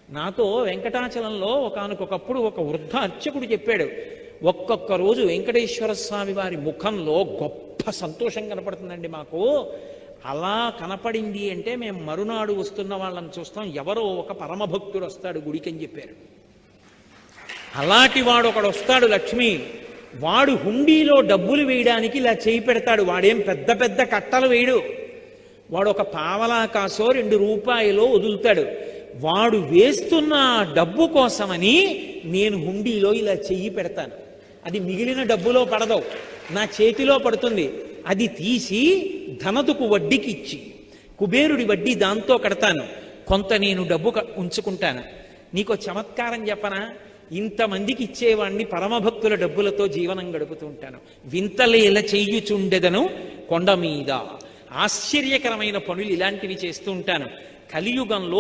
నాతో వెంకటాచలంలో ఒకానొకప్పుడు ఒక వృద్ధ అర్చకుడు చెప్పాడు, ఒక్కొక్క రోజు వెంకటేశ్వర స్వామి వారి ముఖంలో గొప్ప సంతోషం కనపడుతుందండి మాకు. అలా కనపడింది అంటే మేము మరునాడు వస్తున్న వాళ్ళని చూస్తాం, ఎవరో ఒక పరమభక్తుడు వస్తాడు గుడికి అని చెప్పారు. అలాంటి వాడు ఒకడు వస్తాడు లక్ష్మి, వాడు హుండీలో డబ్బులు వేయడానికి ఇలా చేయి పెడతాడు. వాడేం పెద్ద పెద్ద కట్టలు వేయడు, వాడు ఒక పావలా కాసో 2 రూపాయలో వదులుతాడు. వాడు వేస్తున్న డబ్బు కోసమని నేను హుండీలో ఇలా చెయ్యి పెడతాను. అది మిగిలిన డబ్బులో పడదు, నా చేతిలో పడుతుంది. అది తీసి ధనదుకు వడ్డీకి ఇచ్చి కుబేరుడి వడ్డీ దాంతో కడతాను, కొంత నేను డబ్బు ఉంచుకుంటాను. నీకో చమత్కారం చెప్పనా, ఇంతమందికి ఇచ్చేవాణ్ణి పరమభక్తుల డబ్బులతో జీవనం గడుపుతూ ఉంటాను. వింతలేల చెయ్యుచుండెదను కొండ మీద. ఆశ్చర్యకరమైన పనులు ఇలాంటివి చేస్తూ ఉంటాను. కలియుగంలో